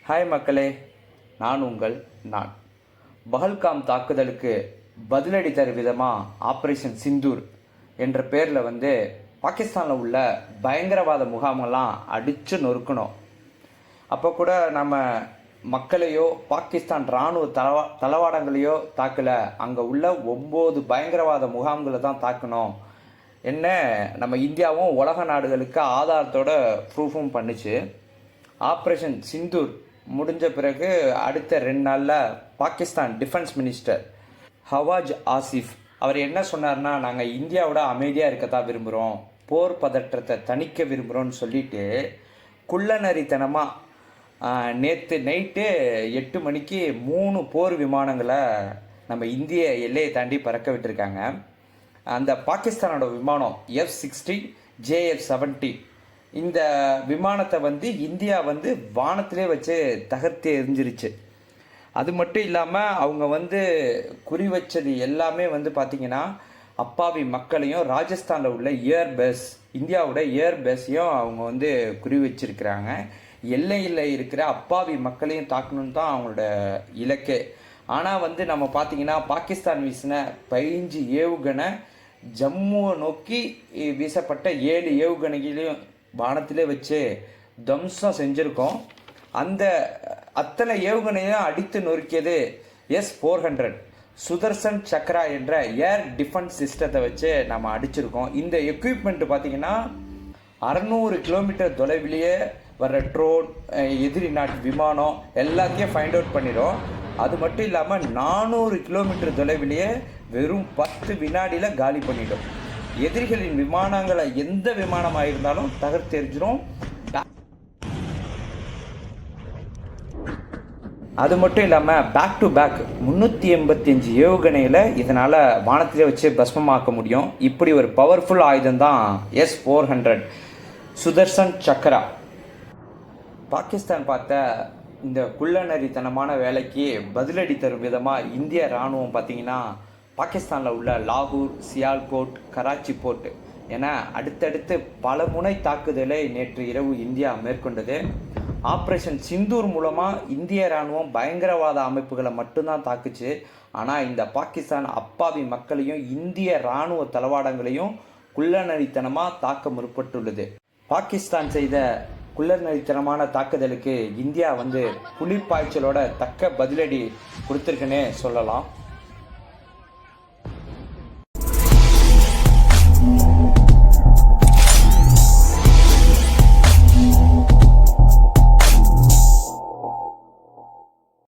Hi மக்களே, நான் பஹல்காம் தாக்குதலுக்கு பதிலடி தரும் விதமாக ஆப்ரேஷன் சிந்தூர் என்ற பேரில் பாகிஸ்தானில் உள்ள பயங்கரவாத முகாமெல்லாம் அடித்து நொறுக்கணும். அப்போ கூட நம்ம மக்களையோ பாகிஸ்தான் இராணுவ தளவாடங்களையோ தாக்கலை, அங்கே உள்ள 9 பயங்கரவாத முகாம்களை தான் தாக்கணும் என்ன நம்ம இந்தியாவும் உலக நாடுகளுக்கு ஆதாரத்தோட ப்ரூஃபும் பண்ணுச்சு. ஆப்ரேஷன் சிந்தூர் முடிஞ்ச பிறகு அடுத்த 2 நாளில் பாகிஸ்தான் டிஃபென்ஸ் மினிஸ்டர் ஹவாஜ் ஆசிஃப் அவர் என்ன சொன்னார்னா, நாங்கள் இந்தியாவோட அமைதியாக இருக்கத்தான் விரும்புகிறோம், போர் பதற்றத்தை தணிக்க விரும்புகிறோன்னு சொல்லிட்டு குள்ளநரித்தனமாக நேற்று நைட்டு 8 மணிக்கு 3 போர் விமானங்களை நம்ம இந்திய எல்லையை தாண்டி பறக்க விட்டுருக்காங்க. அந்த பாகிஸ்தானோட விமானம் F-16 JF-70 இந்த விமானத்தை இந்தியா வானத்திலே வச்சு தகர்த்து எரிஞ்சிருச்சு. அது மட்டும் இல்லாமல் அவங்க குறி வச்சது எல்லாமே பார்த்திங்கன்னா அப்பாவி மக்களையும் ராஜஸ்தானில் உள்ள ஏர்பேஸ், இந்தியாவோட ஏர்பேஸையும் அவங்க குறி வச்சிருக்கிறாங்க. எல்லையில் இருக்கிற அப்பாவி மக்களையும் தாக்கணும்னு தான் அவங்களோட இலக்கே. ஆனால் நம்ம பார்த்திங்கன்னா பாகிஸ்தான் வீசின 15 ஏவுகணை ஜம்முவை நோக்கி வீசப்பட்ட 7 ஏவுகணைகளையும் வானத்திலே வச்சு தம்சம் செஞ்சுருக்கோம். அத்தனை ஏவுகணையும் அடித்து நொறுக்கியது S-400 சுதர்சன் சக்ரா என்ற ஏர் டிஃபென்ஸ் சிஸ்டத்தை வச்சு நம்ம அடிச்சிருக்கோம். இந்த எக்யூப்மெண்ட் பார்த்திங்கன்னா 600 கிலோமீட்டர் தொலைவிலேயே வர்ற ட்ரோன், எதிரி நாட்டு விமானம் எல்லாத்தையும் ஃபைண்ட் அவுட் பண்ணிடும். அது மட்டும் இல்லாமல் 400 கிலோமீட்டர் தொலைவிலேயே வெறும் 10 வினாடியில் காலி பண்ணிடும். எதிரிகளின் விமானங்களை எந்த விமானமாக இருந்தாலும் தகர்த்து எறிஞ்சிரும். அது மட்டும் இல்லாமல் பேக் டு பேக் 385 ஏவுகணையில் இதனால் வானத்திலே வச்சு பஸ்மமாக்க முடியும். இப்படி ஒரு பவர்ஃபுல் ஆயுதம் தான் S-400 சுதர்சன் சக்ரா. பாகிஸ்தான் பார்த்த இந்த குள்ளநரித்தனமான வேலைக்கு பதிலடி தரும் விதமாக இந்திய இராணுவம் பார்த்திங்கன்னா பாகிஸ்தானில் உள்ள லாகூர், சியால்கோட், கராச்சி போர்ட் என அடுத்தடுத்து பல முனை தாக்குதலை நேற்று இரவு இந்தியா மேற்கொண்டது. ஆப்ரேஷன் சிந்தூர் மூலமாக இந்திய இராணுவம் பயங்கரவாத அமைப்புகளை மட்டும்தான் தாக்குச்சு. ஆனால் இந்த பாகிஸ்தான் அப்பாவி மக்களையும் இந்திய இராணுவ தளவாடங்களையும் குள்ளநரித்தனமாக தாக்க முற்பட்டுள்ளது. பாகிஸ்தான் செய்த குள்ளநரித்தனமான தாக்குதலுக்கு இந்தியா புலிப்பாய்ச்சலோட தக்க பதிலடி கொடுத்துருக்குன்னே சொல்லலாம்.